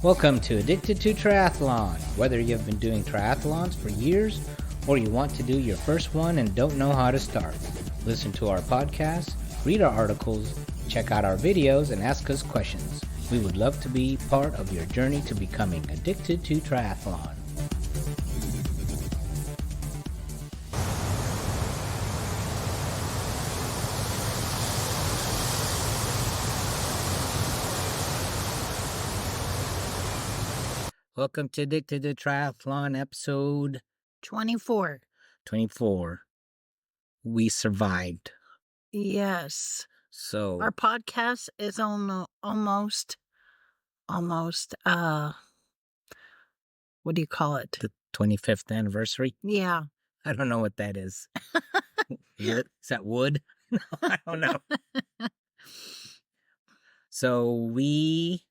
Welcome to Addicted2Triathlon. Whether you've been doing triathlons for years or you want to do your first one and don't know how to start, listen to our podcast, read our articles, check out our videos, and ask us questions. We would love to be part of your journey to becoming addicted to triathlon. Welcome to Addicted to Triathlon episode 24. 24. We survived. Yes. So Our podcast is almost, what do you call it? the 25th anniversary. Yeah. I don't know what that is. Is that wood? No, I don't know. So we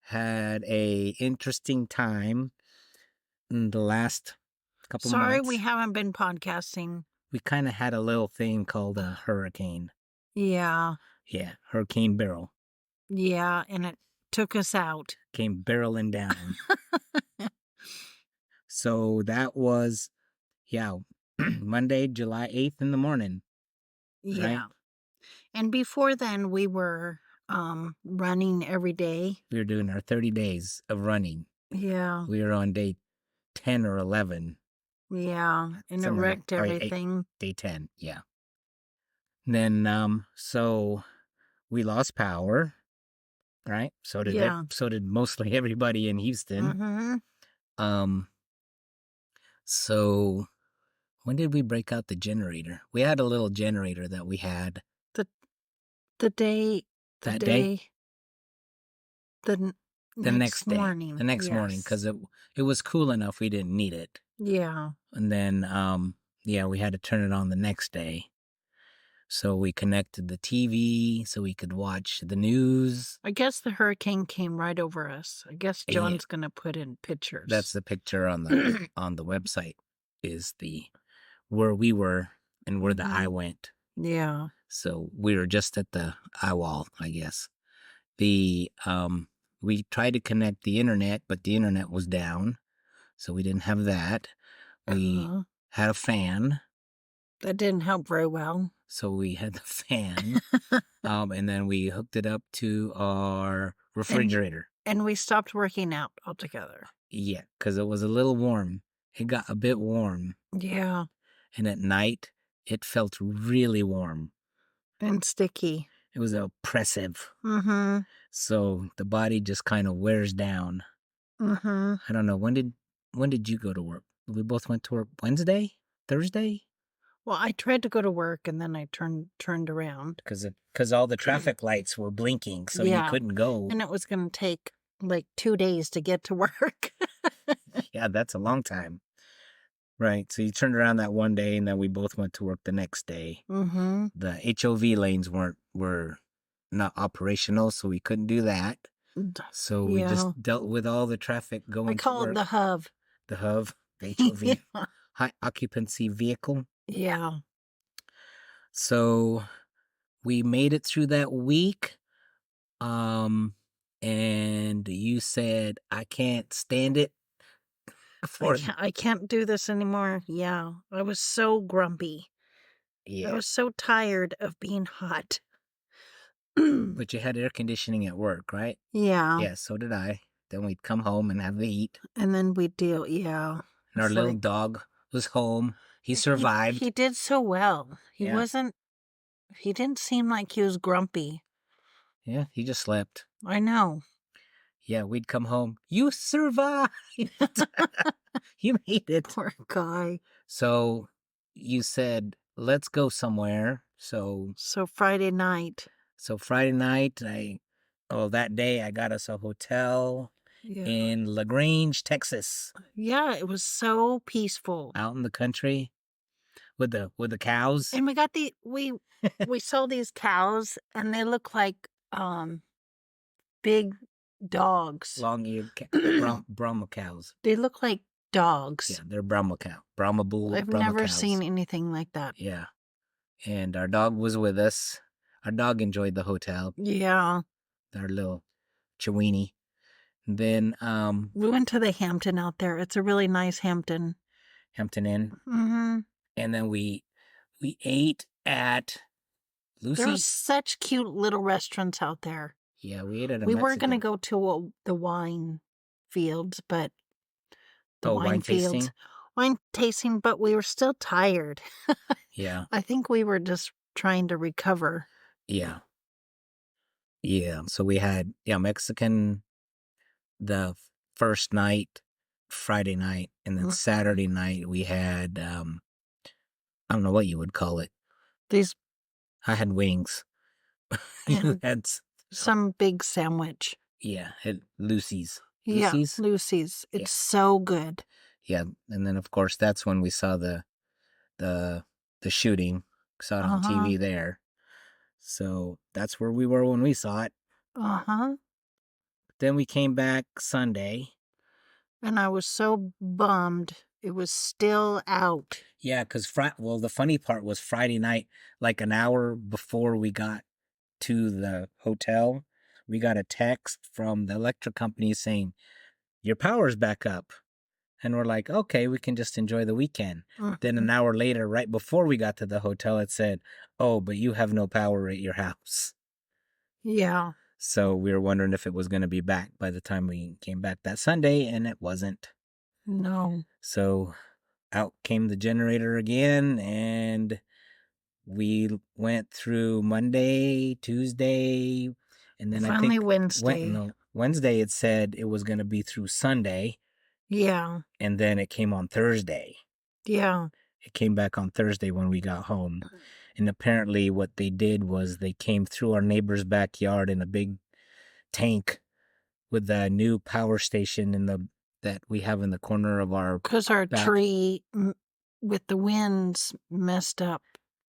had a interesting time in the last couple Sorry, months. we haven't been podcasting. We kind of had a little thing called a hurricane. Yeah. Yeah, Hurricane Beryl Yeah, and it took us out. came barreling down. So that was, Monday, July 8th in the morning. Yeah. Right? And before then, we were running every day. We were doing our 30 days of running. Yeah. We were on day 10 or 11. Yeah. And it Somewhere- wrecked or everything. Day 10, yeah. Then, so we lost power, right? So did Yeah. so did mostly everybody in Houston. Mm-hmm. So when did we break out the generator? We had a little generator that we had The day. that day. The Next day. morning. The next morning, Yes. because it was cool enough we didn't need it. Yeah. And then, we had to turn it on the next day. So we connected the TV so we could watch the news. I guess the hurricane came right over us. I guess Yeah. John's gonna put in pictures. That's the picture on the on the website is the where we were and where the eye went. Yeah. So we were just at the eye wall, I guess. The we tried to connect the internet, but the internet was down, so we didn't have that. We had a fan, That didn't help very well. so we had the fan, and then we hooked it up to our refrigerator. And we stopped working out altogether. Yeah, because it was a little warm. It got a bit warm, Yeah. and at night it felt really warm. And sticky. It was oppressive. Mm-hmm. So the body just kind of wears down. Mm-hmm. I don't know. When did you go to work? We both went to work Wednesday? Thursday? Well, I tried to go to work and then I turned around. Because all the traffic lights were blinking, so you Yeah. couldn't go. And it was gonna take like 2 days to get to work. Yeah, that's a long time. Right. So you turned around that one day, and then we both went to work the next day. Mm-hmm. The HOV lanes were not operational, so we couldn't do that. So we Yeah. just dealt with all the traffic going I to call work. it the HUV. The HOV, the HOV, Yeah. high occupancy vehicle. Yeah. So we made it through that week. And you said, I can't stand it. I can't do this anymore. Yeah. I was so grumpy. I Yeah. was so tired of being hot. But you had air conditioning at work, right? Yeah. Yeah, so did I. Then we'd come home and have to eat. And then we deal. Yeah. And our It's little like- dog was home. He survived. He did so well. He Yeah. didn't seem like he was grumpy. Yeah, he just slept. I know. Yeah, we'd come home. You survived. You made it. Poor guy. So you said, let's go somewhere. So Friday night. Friday night, that day I got us a hotel Yeah. in LaGrange, Texas, Yeah, it was so peaceful. out in the country with the cows. And we got we saw these cows and they look like big dogs. Long-eared Brahma cows. They look like dogs. Yeah, they're Brahma cow. Brahma bull. I've Brahma never cows. seen anything like that. Yeah. And our dog was with us. Our dog enjoyed the hotel. Yeah. Our little Chiweenie. Then we went to the Hampton out there. It's a really nice Hampton. Hampton Inn. Mm-hmm. And then we ate at Lucy's. There were such cute little restaurants out there. Yeah, we ate at a We Mexican. were going to go to the wine fields, but wine tasting? Wine tasting, but we were still tired. Yeah. I think we were just trying to recover. Yeah. Yeah. So we had Mexican the first night, Friday night, and then Saturday night we had I don't know what you would call it. I had wings. You had some big sandwich. Yeah, at Lucy's. Yeah, Lucy's. It's so good. Yeah, and then of course that's when we saw the shooting. Saw it on TV there. So that's where we were when we saw it. Then we came back Sunday. And I was so bummed. It was still out. Yeah, because the funny part was Friday night, like an hour before we got to the hotel, we got a text from the electric company saying, your power's back up. And we're like, okay, we can just enjoy the weekend. Then an hour later, right before we got to the hotel, it said, oh, but you have no power at your house. Yeah. So we were wondering if it was going to be back by the time we came back that Sunday, and it wasn't. No. So out came the generator again, and we went through Monday, Tuesday, and then finally I think Wednesday. Wednesday it said it was going to be through Sunday. Yeah. And then it came on Thursday. Yeah. It came back on Thursday when we got home. And apparently what they did was they came through our neighbor's backyard in a big tank with the new power station that we have in the corner of our... Because our tree with the winds messed up.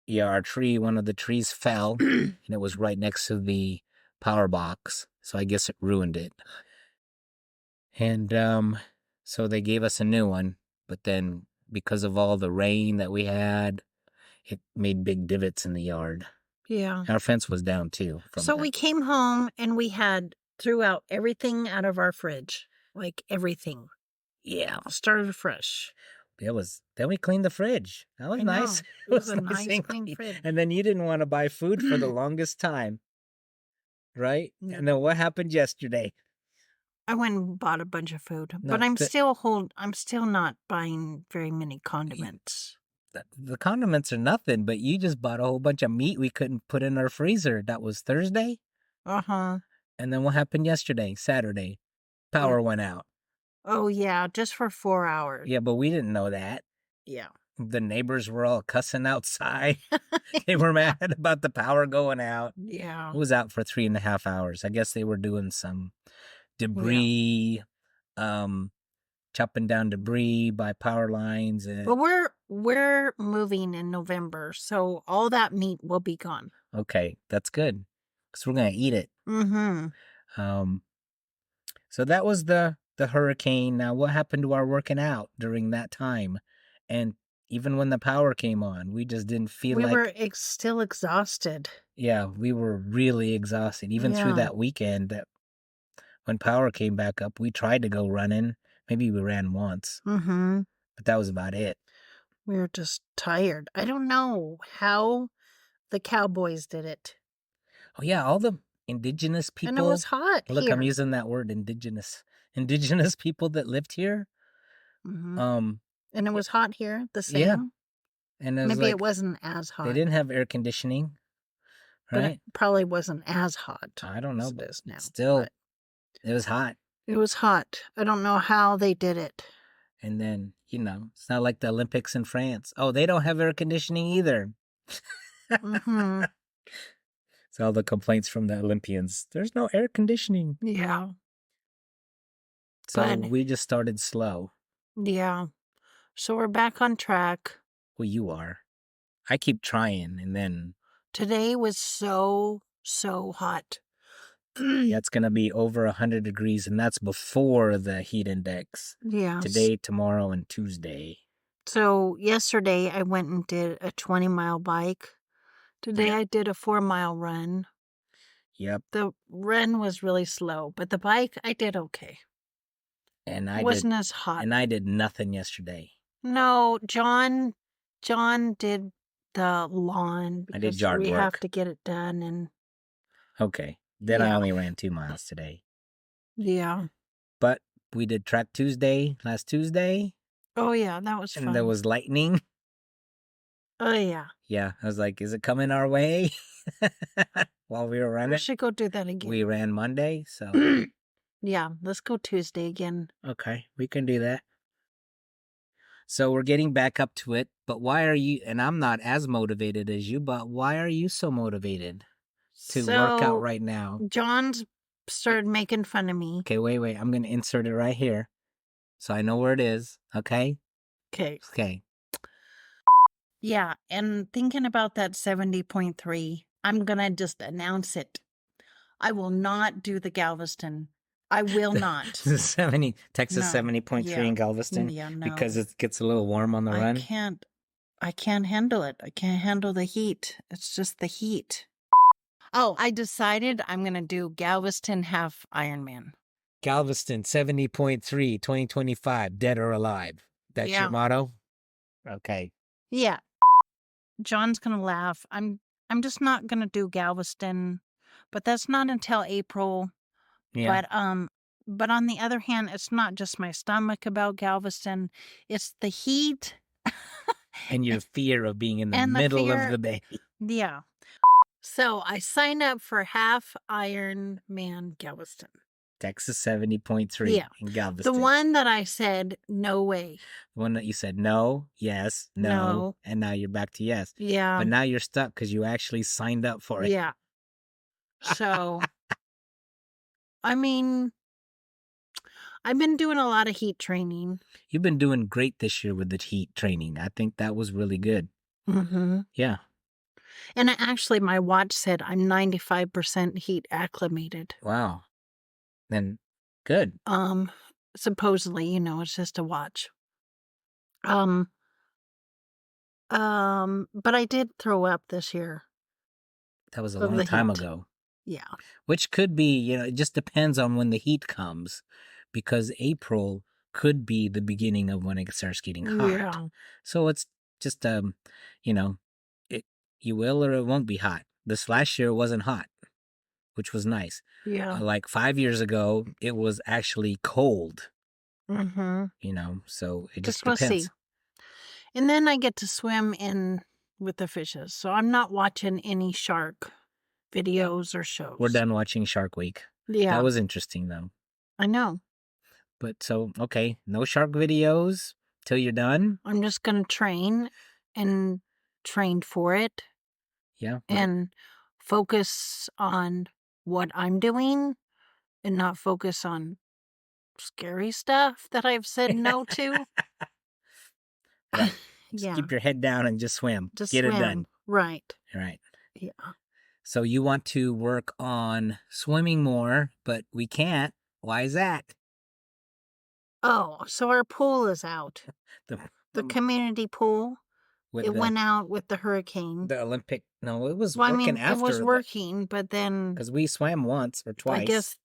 Yeah, our tree, one of the trees fell, and it was right next to the power box. So I guess it ruined it. And so they gave us a new one, but then because of all the rain that we had, it made big divots in the yard. Yeah. Our fence was down too. So we came home and we threw out everything out of our fridge. Like everything. Yeah. Started fresh. Then we cleaned the fridge. That was nice. It was a nice clean fridge. And then you didn't want to buy food for the longest time. Right? Yeah. And then what happened yesterday? I went and bought a bunch of food, but I'm still not buying very many condiments. The condiments are nothing, but you just bought a whole bunch of meat we couldn't put in our freezer. That was Thursday? And then what happened yesterday, Saturday? Power went out. Oh, yeah, just for 4 hours. Yeah, but we didn't know that. Yeah. The neighbors were all cussing outside. They were mad about the power going out. Yeah. It was out for 3.5 hours. I guess they were doing some debris, chopping down debris by power lines. But we're moving in November, so all that meat will be gone. Okay, that's good, because we're gonna eat it. So that was the hurricane. Now, what happened to our working out during that time? And even when the power came on, we just didn't feel like... We were still exhausted. Yeah, we were really exhausted. Even through that weekend, when power came back up, we tried to go running. Maybe we ran once. But that was about it. We were just tired. I don't know how the cowboys did it. Oh, yeah, all the indigenous people. And it was hot Look, here. I'm using that word, indigenous. Indigenous people that lived here. And it was hot here, the same. Yeah. And maybe it wasn't as hot. They didn't have air conditioning, right? But it probably wasn't as hot. I don't know, but now. Still, it was hot. It was hot. I don't know how they did it. And then, it's not like the Olympics in France. Oh, they don't have air conditioning either. So all the complaints from the Olympians. There's no air conditioning. Yeah. So we just started slow. Yeah. So we're back on track. Well, you are. I keep trying, and then... Today was so hot. Yeah, it's going to be over 100 degrees, and that's before the heat index. Yeah. Today, tomorrow, and Tuesday. So yesterday, I went and did a 20-mile bike. Today, I did a 4-mile run. Yep. The run was really slow, but the bike, I did okay. And It wasn't as hot. And I did nothing yesterday. No, John did the lawn I did because yard we work. have to get it done. And okay, then I Yeah. only ran 2 miles today. yeah. But we did Track Tuesday last Tuesday, Oh, yeah, that was fun. and there was lightning. Oh, yeah. Yeah, I was like, is it coming our way? While we were We running. should go do that again. We ran Monday, so Yeah, let's go Tuesday again. okay, we can do that. So we're getting back up to it, but why are you, and I'm not as motivated as you, but why are you so motivated to work out right now? John's started making fun of me. Okay, wait, I'm going to insert it right here so I know where it is, okay? Okay. Okay. Yeah, and thinking about that 70.3, I'm going to just announce it. I will not do the Galveston. I will not. Texas No. 70.3 Yeah. in Galveston? Yeah, no. Because it gets a little warm on the run? I can't handle it. I can't handle the heat. It's just the heat. Oh, I decided I'm going to do Galveston half Ironman. Galveston 70.3 2025, dead or alive. That's Yeah. your motto? Okay. Yeah. John's going to laugh. I'm just not going to do Galveston, but that's not until April. Yeah. But on the other hand, it's not just my stomach about Galveston. It's the heat. And your fear of being in the And the middle fear- of the bay. Yeah. So I signed up for half Ironman Galveston. Texas 70.3 Yeah. in Galveston. The one that I said, no way. The one that you said no, yes, no, and now you're back to yes. Yeah. But now you're stuck because you actually signed up for it. Yeah. So, I mean, I've been doing a lot of heat training. You've been doing great this year with the heat training. I think that was really good. Mm-hmm. Yeah. And actually, my watch said I'm 95% heat acclimated. Wow. Then good. Supposedly, it's just a watch. But I did throw up this year. That was a Of long the time heat. ago. Yeah. Which could be, it just depends on when the heat comes, because April could be the beginning of when it starts getting hot. Yeah. So it's just, you will or it won't be hot. This last year wasn't hot, which was nice. Yeah. Like 5 years ago, it was actually cold, Mm-hmm. so it just We'll depends. see. And then I get to swim in with the fishes. So I'm not watching any shark videos or shows. We're done watching Shark Week. Yeah. That was interesting, though. I know. But so, okay, no shark videos till you're done. I'm just going to train and train for it. Yeah. And focus on what I'm doing and not focus on scary stuff that I've said no to. Right. Just Yeah. keep your head down and just swim. Just Get swim. it done. Right. All right. Yeah. So you want to work on swimming more, but we can't. Why is that? Oh, so our pool is out. The community pool. It went out with the hurricane. The Olympic. No, it was Well, working after. it was working, but then because we swam once or twice. I guess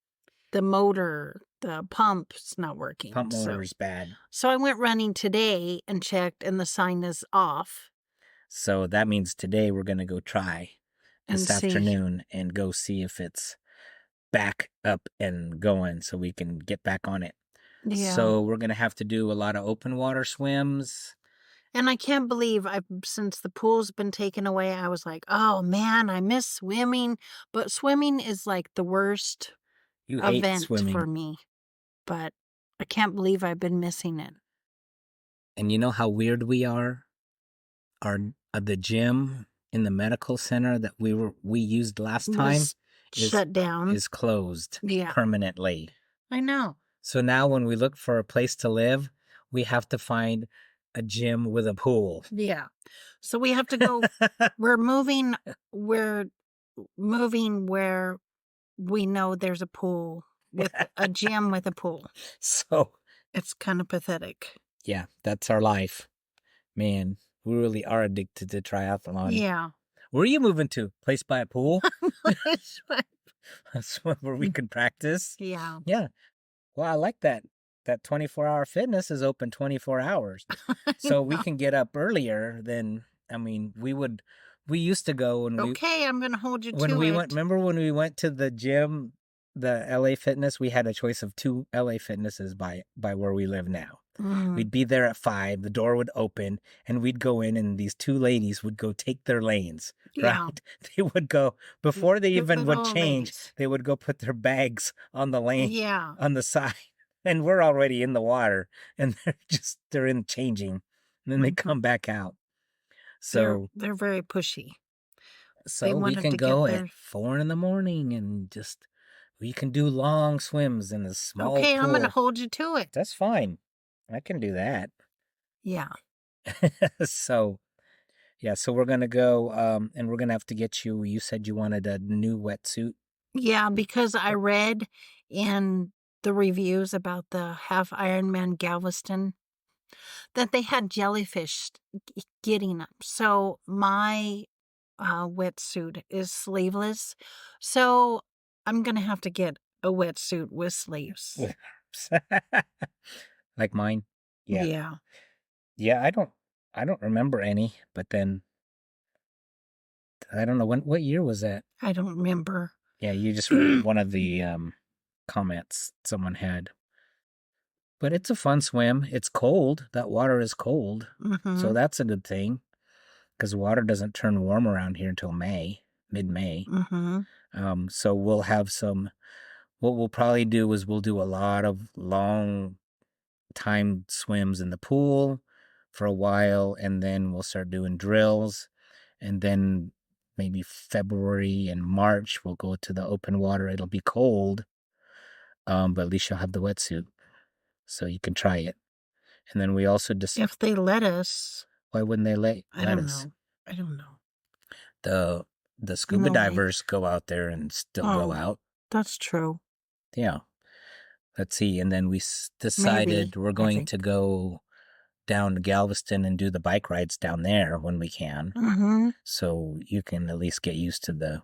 the motor, the pump's not working. Pump motor's bad. So I went running today and checked, and the sign is off. So that means today we're going to go try this afternoon and go see if it's back up and going so we can get back on it. Yeah. So we're going to have to do a lot of open water swims. And I can't believe since the pool's been taken away, I was like, oh man, I miss swimming. But swimming is like the worst event for me. But I can't believe I've been missing it. And you know how weird we are? The gym in the medical center that we used last time shut down. Is closed Yeah. permanently. I know. So now when we look for a place to live, we have to find a gym with a pool. Yeah. So we have to go we're moving where we know there's a pool with a gym with a pool. So it's kind of pathetic. Yeah, that's our life. Man, we really are addicted to triathlon. Yeah. Where are you moving to? Place by a pool? That's where we can practice? Yeah. Yeah. Well, I like that that 24-hour fitness is open 24 hours. So we can get up earlier than, we used to go when Okay, I'm going to hold you to it. Remember when we went to the gym, the LA Fitness, we had a choice of 2 LA Fitnesses by where we live now. We'd be there at 5, the door would open, and we'd go in, and these 2 ladies would go take their lanes, right? They would go, before they even would change, they would go put their bags on the lane, on the side, and we're already in the water, and they're in changing, and then they come back out. So they're very pushy. So we can go at 4 in the morning and we can do long swims in a small pool. Okay, I'm going to hold you to it. That's fine. I can do that. Yeah. So we're going to go, and we're going to have to get you said you wanted a new wetsuit. Yeah, because I read in the reviews about the half Ironman Galveston that they had jellyfish getting up. So my wetsuit is sleeveless. So I'm going to have to get a wetsuit with sleeves. Like mine? Yeah. Yeah, I don't remember any, but then I don't know what year was that? I don't remember. Yeah, you just read one of the comments someone had. But it's a fun swim. It's cold. That water is cold. So that's a good thing, because water doesn't turn warm around here until mid-May. So we'll have what we'll probably do is we'll do a lot of long time swims in the pool for a while, and then we'll start doing drills, and then maybe February and March we'll go to the open water. It'll be cold, but at least you'll have the wetsuit, so you can try it. And then we also if they let us. Why wouldn't they let us? I don't know. The scuba divers go out there and still go out. That's true. Yeah. Let's see. And then we decided we're going to go down to Galveston and do the bike rides down there when we can. So you can at least get used to the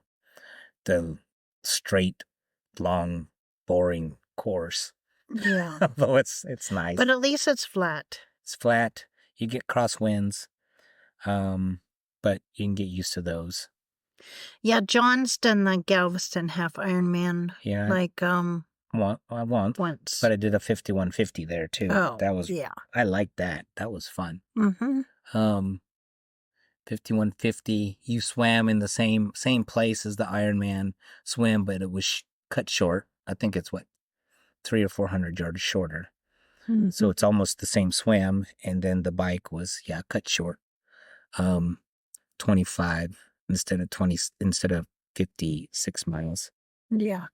straight, long, boring course. Yeah. Although it's nice. But at least it's flat. It's flat. You get crosswinds. But you can get used to those. Yeah, John's done the Galveston half Ironman. Yeah. Like once. But I did a 5150 there too. Oh, that was I liked that. That was fun. 5150. You swam in the same place as the Ironman swim, but it was cut short. I think it's 300 or 400 yards shorter. So it's almost the same swim, and then the bike was cut short. 25 instead of 56 miles. Yeah.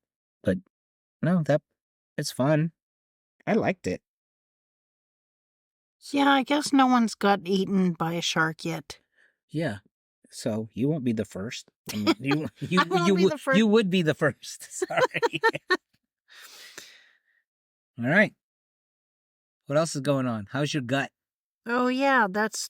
But no, it's fun. I liked it. Yeah, I guess no one's got eaten by a shark yet. Yeah. So you won't be the first. You first. You would be the first. Sorry. All right. What else is going on? How's your gut? Oh yeah, that's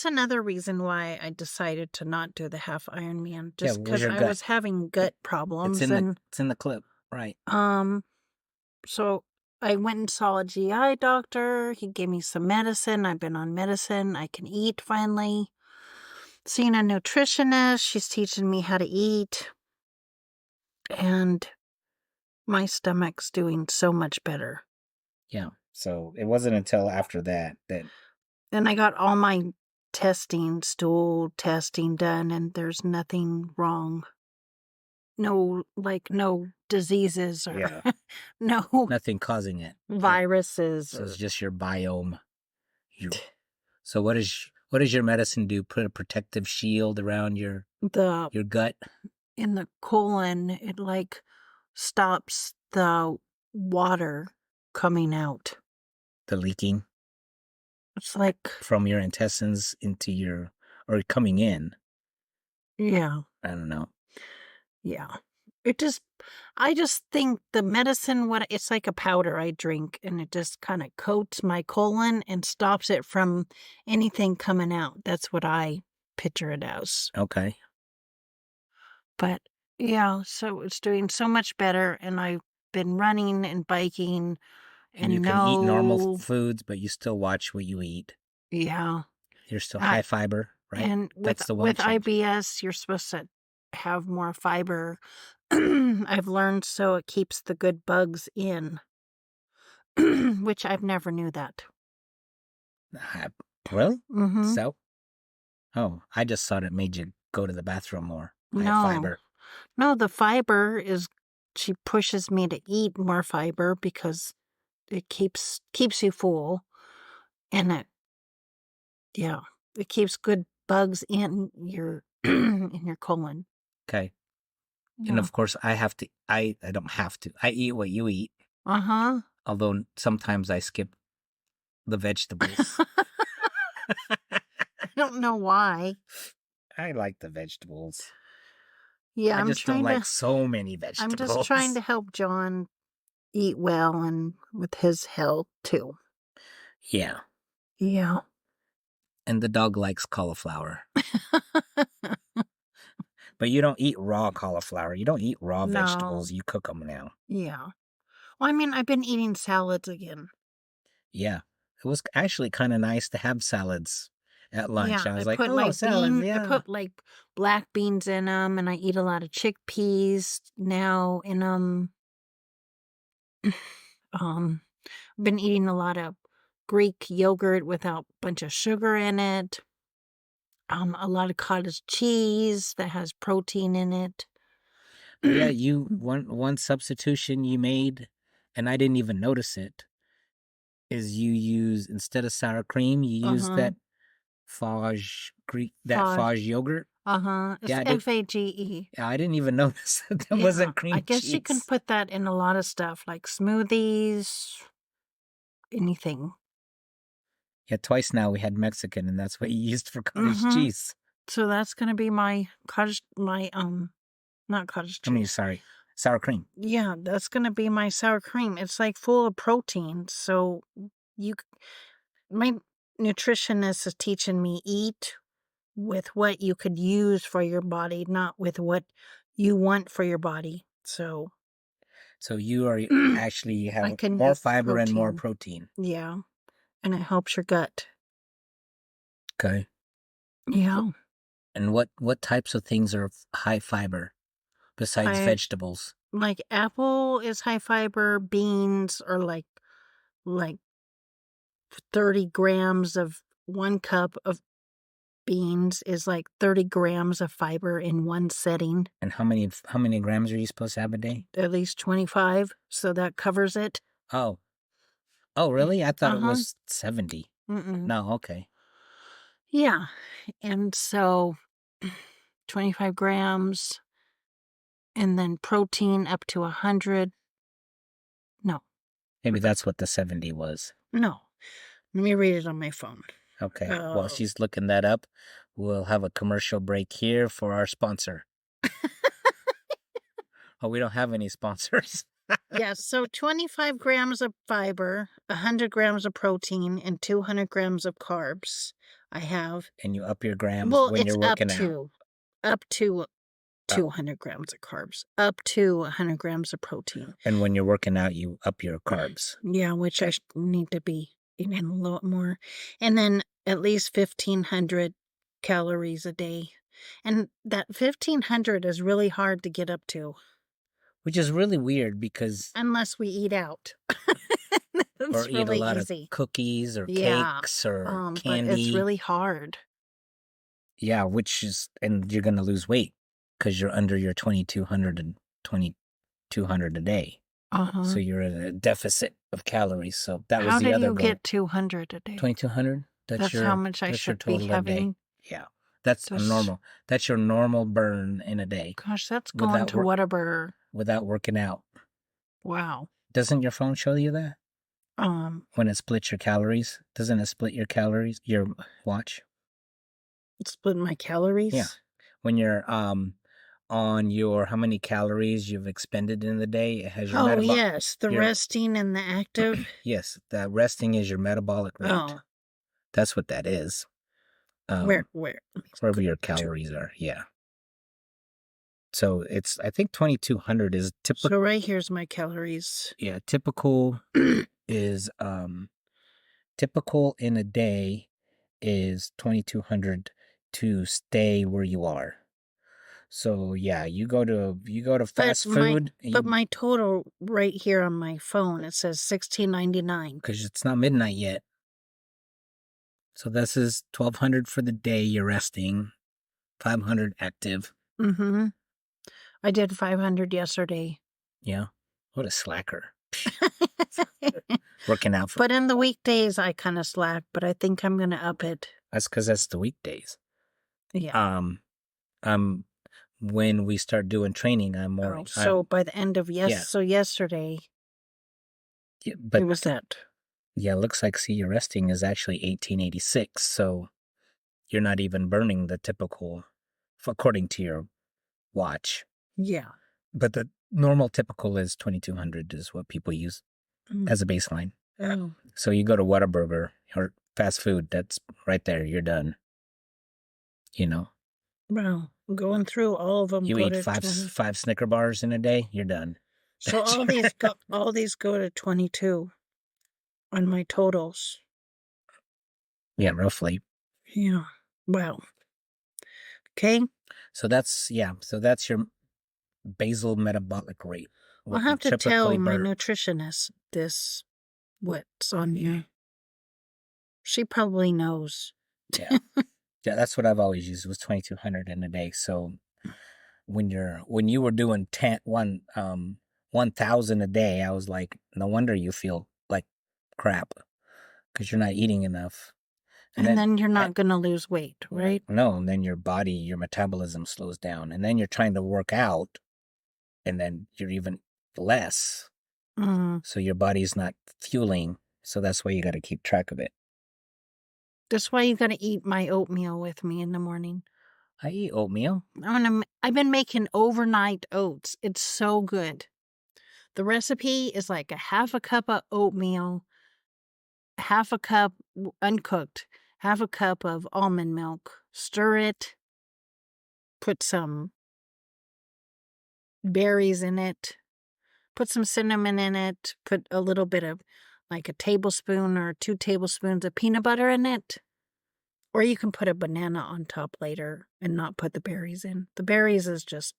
another reason why I decided to not do the half Ironman, just because I was having gut problems. It's in the clip, right? So I went and saw a GI doctor. He gave me some medicine. I've been on medicine. I can eat finally. Seeing a nutritionist. She's teaching me how to eat, and my stomach's doing so much better. Yeah. So it wasn't until after that. And I got all my stool testing done, and there's nothing wrong. No diseases or nothing causing it. Viruses. So it's just your biome. So what does your medicine do? Put a protective shield around your gut? In the colon, it stops the water coming out. The leaking? It's from your intestines or coming in. Yeah. I don't know. Yeah. I just think the medicine, it's like a powder I drink, and it just kind of coats my colon and stops it from anything coming out. That's what I picture it as. Okay. But yeah, so it's doing so much better, and I've been running and biking And you can eat normal foods, but you still watch what you eat. Yeah. You're still high fiber, right? And That's the one with IBS, you're supposed to have more fiber. I've learned so it keeps the good bugs in, which I've never knew that. Really? Mm-hmm. So? Oh, I just thought it made you go to the bathroom more. No. Fiber. No, the fiber is, she pushes me to eat more fiber because it keeps you full, and it keeps good bugs in your in your colon. Okay. Yeah. And of course I don't have to. I eat what you eat. Uh-huh. Although sometimes I skip the vegetables. I don't know why. I like the vegetables. Yeah, I just don't like so many vegetables. I'm just trying to help John eat well and with his health too. Yeah. Yeah. And the dog likes cauliflower. But you don't eat raw cauliflower. You don't eat raw vegetables. You cook them now. Yeah. Well, I mean, I've been eating salads again. Yeah. It was actually kind of nice to have salads at lunch. Yeah, I was I like, put salads, yeah. I put like black beans in them, and I eat a lot of chickpeas now in them. I've been eating a lot of Greek yogurt without a bunch of sugar in it. A lot of cottage cheese that has protein in it. Yeah, one substitution you made, and I didn't even notice it, is you use, instead of sour cream, you use that Fage yogurt. It's Fage. Yeah, I didn't even notice that wasn't cream cheese. I guess you can put that in a lot of stuff, like smoothies, anything. Yeah, twice now we had Mexican, and that's what you used for cottage cheese. So that's gonna be my not cottage cheese. I mean, sorry, sour cream. Yeah, that's gonna be my sour cream. It's like full of protein, so my nutritionist is teaching me eat with what you could use for your body, not with what you want for your body. So you are actually have more fiber and more protein. Yeah, and it helps your gut. Okay. Yeah. And what types of things are high fiber besides vegetables? Like apple is high fiber. Beans are like 30 grams of 1 cup of beans is like 30 grams of fiber in one setting. And how many grams are you supposed to have a day? At least 25, so that covers it. Oh, really? I thought it was 70. No, okay. Yeah, and so 25 grams, and then protein up to 100. No. Maybe that's what the 70 was. No. Let me read it on my phone. Okay. While she's looking that up, we'll have a commercial break here for our sponsor. Oh, we don't have any sponsors. Yeah, so 25 grams of fiber, 100 grams of protein, and 200 grams of carbs I have. And you up your grams when you're working out. Up to 200 grams of carbs, up to 100 grams of protein. And when you're working out, you up your carbs. Yeah, which I need to be eating a lot more. And then at least 1,500 calories a day. And that 1,500 is really hard to get up to. Which is really weird because... Unless we eat out. Or eat really a lot of cookies or cakes or candy. But it's really hard. Yeah, and you're going to lose weight because you're under your 2,200 and 2,200 a day. So you're in a deficit of calories. So that was the other goal. How do you get 200 a day? 2,200? That's how much I should be having. Yeah. That's normal. That's your normal burn in a day. Gosh, that's going to Whataburger. Without working out. Wow. Doesn't your phone show you that? When it splits your calories? Doesn't it split your calories? Your watch? It split my calories? Yeah. When you're on your how many calories you've expended in the day, it has your yes, the resting and the active. Yes, the resting is your metabolic rate. Oh. That's what that is. Wherever your calories are, yeah. So I think 2,200 is typical. So right here's my calories. Yeah, typical is typical in a day is 2,200 to stay where you are. So yeah, you go to fast food. But my total right here on my phone, it says $16.99. Because it's not midnight yet. So this is 1,200 for the day you're resting, 500 active. Mm-hmm. I did 500 yesterday. Yeah. What a slacker. Working out. But in the weekdays, I kind of slack, but I think I'm going to up it. That's because that's the weekdays. Yeah. When we start doing training, I'm more. So by the end of so yesterday, but it was that. Yeah, it looks like your resting is actually 1886. So you're not even burning the typical, according to your watch. Yeah. But the normal typical is 2,200 is what people use as a baseline. Oh. So you go to Whataburger or fast food, that's right there. You're done. You know. Wow. Going through all of them. You eat five Snicker bars in a day, you're done. So all these go to 22 on my totals. Yeah, roughly. Yeah. Wow. Okay. So that's your basal metabolic rate. I'll have to tell my nutritionist what's on here. She probably knows. Yeah. Yeah, that's what I've always used, was 2,200 in a day. So when you were doing 1,000 a day, I was like, no wonder you feel like crap, because you're not eating enough. And then you're not going to lose weight, right? No, and then your metabolism slows down, and then you're trying to work out, and then you're even less. Mm-hmm. So your body's not fueling. So that's why you got to keep track of it. That's why you got to eat my oatmeal with me in the morning. I eat oatmeal. I've been making overnight oats. It's so good. The recipe is like a half a cup of oatmeal, half a cup uncooked, half a cup of almond milk. Stir it. Put some berries in it. Put some cinnamon in it. Put a little bit of like a tablespoon or 2 tablespoons of peanut butter in it. Or you can put a banana on top later and not put the berries in. The berries is just...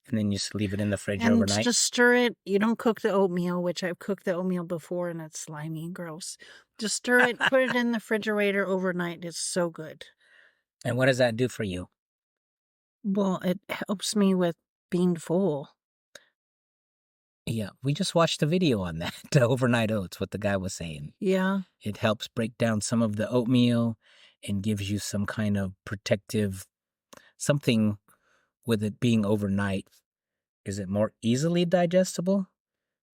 And then you just leave it in the fridge overnight? And just stir it. You don't cook the oatmeal, which I've cooked the oatmeal before and it's slimy and gross. Just stir it, put it in the refrigerator overnight. It's so good. And what does that do for you? Well, it helps me with being full. Yeah, we just watched a video on that, the overnight oats, what the guy was saying. Yeah. It helps break down some of the oatmeal and gives you some kind of protective, something with it being overnight. Is it more easily digestible?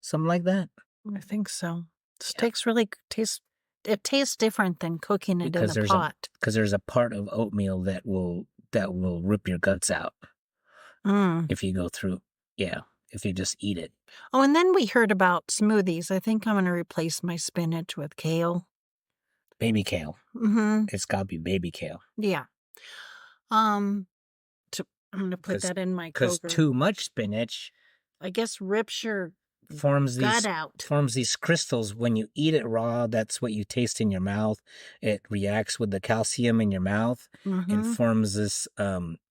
Something like that? I think so. It tastes different than cooking it in a pot. Because there's a part of oatmeal that will rip your guts out if you go through. Yeah. If you just eat it. Oh, and then we heard about smoothies. I think I'm going to replace my spinach with kale. Baby kale. Mm-hmm. It's got to be baby kale. Yeah. I'm going to put that in my because too much spinach, I guess, rips your gut out. Forms these crystals. When you eat it raw, that's what you taste in your mouth. It reacts with the calcium in your mouth and forms this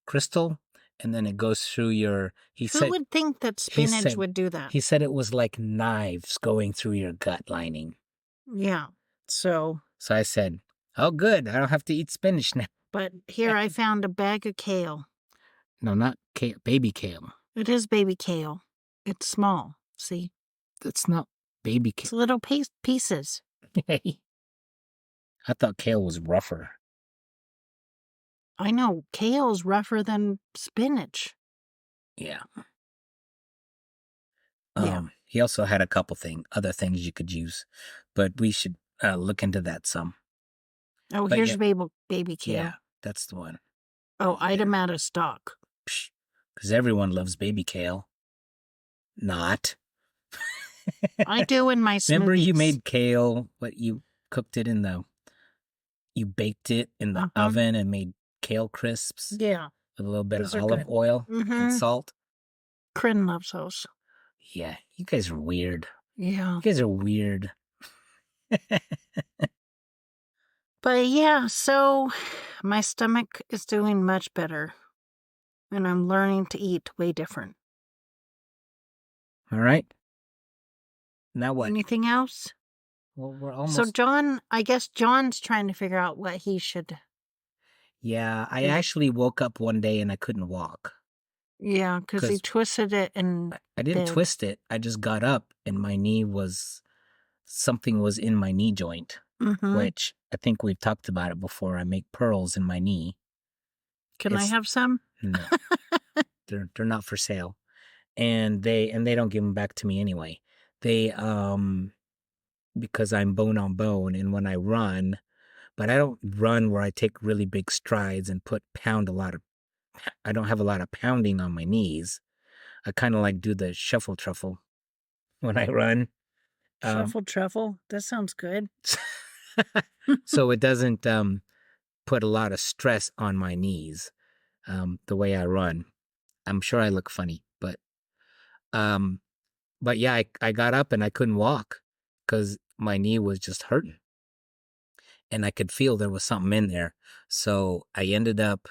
crystal. And then it goes through your... Who would think that spinach would do that? He said it was like knives going through your gut lining. Yeah. So I said, oh, good. I don't have to eat spinach now. But here I found a bag of kale. No, not kale. Baby kale. It is baby kale. It's small. See? It's not baby kale. It's little pieces. I thought kale was rougher. I know. Kale's rougher than spinach. Yeah. He also had a couple other things you could use, but we should look into that some. Oh, but here's baby kale. Yeah, that's the one. Oh, item out of stock. Because everyone loves baby kale. Not. I do in my smoothies. Remember you made kale, but you cooked it you baked it in the oven and made kale crisps. Yeah. With a little bit of olive oil and salt. Corinne loves those. Yeah, you guys are weird. Yeah. You guys are weird. But yeah, so my stomach is doing much better. And I'm learning to eat way different. All right. Now what? Anything else? Well, we're almost... So John, I guess John's trying to figure out what he should... Yeah, I actually woke up one day and I couldn't walk. Yeah, because he twisted it and... I didn't twist it. I just got up and my knee was... Something was in my knee joint, which I think we've talked about it before. I make pearls in my knee. Can I have some? No. They're not for sale. And they don't give them back to me anyway. They because I'm bone on bone, and when I run, but I don't run where I take really big strides and I don't have a lot of pounding on my knees. I kind of like do the shuffle truffle when I run. Shuffle truffle? That sounds good. So it doesn't put a lot of stress on my knees the way I run. I'm sure I look funny, but yeah, I got up and I couldn't walk because my knee was just hurting. And I could feel there was something in there. So I ended up,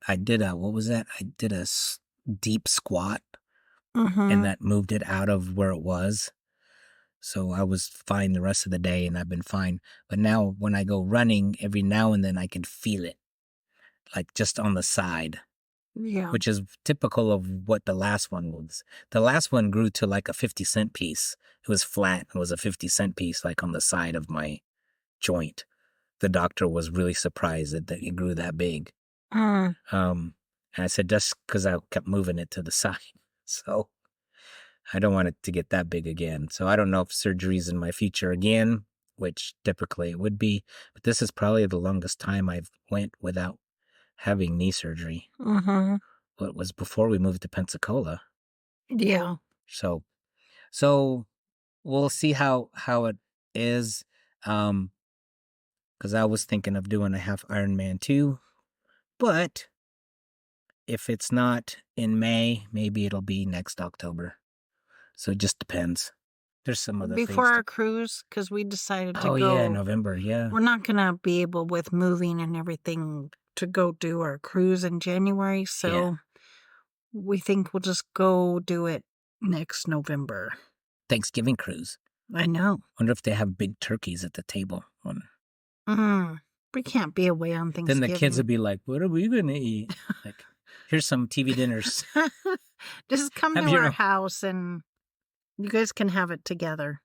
I did a deep squat and that moved it out of where it was. So I was fine the rest of the day and I've been fine. But now when I go running, every now and then I can feel it, like just on the side. Yeah. Which is typical of what the last one was. The last one grew to like a 50-cent piece. It was flat. It was a 50-cent piece, like on the side of my joint. The doctor was really surprised that it grew that big. And I said, just because I kept moving it to the side. So I don't want it to get that big again. So I don't know if surgery's in my future again, which typically it would be. But this is probably the longest time I've went without having knee surgery. It was before we moved to Pensacola. Yeah. So we'll see how it is. Because I was thinking of doing a half Ironman too. But if it's not in May, maybe it'll be next October. So it just depends. There's some other things. Before our cruise, because we decided to go. Oh, yeah, November, yeah. We're not going to be able, with moving and everything, to go do our cruise in January. So we think we'll just go do it next November. Thanksgiving cruise. I know. Wonder if they have big turkeys at the table. We can't be away on Thanksgiving. Then the kids would be like, what are we going to eat? Like, here's some TV dinners. Just come to our house and you guys can have it together.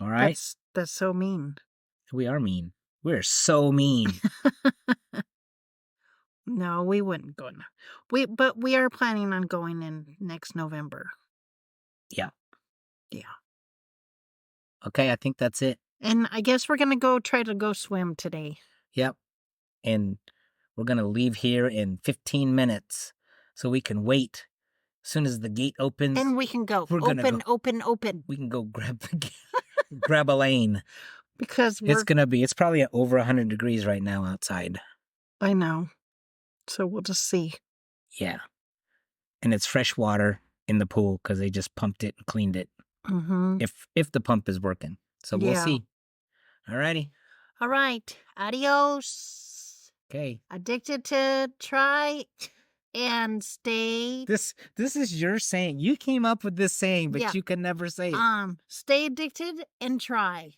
All right. That's so mean. We are mean. We're so mean. No, we wouldn't go. But we are planning on going in next November. Yeah. Yeah. Okay, I think that's it. And I guess we're going to try to go swim today. Yep. And we're going to leave here in 15 minutes so we can wait. As soon as the gate opens. And we can go. Open. We can go grab a lane. Because it's probably over 100 degrees right now outside. I know. So we'll just see. Yeah. And it's fresh water in the pool because they just pumped it and cleaned it. If the pump is working. So we'll see. All righty. All right. Adios. Okay. Addicted to try and stay. This is your saying. You came up with this saying, but you can never say it. Stay addicted and try.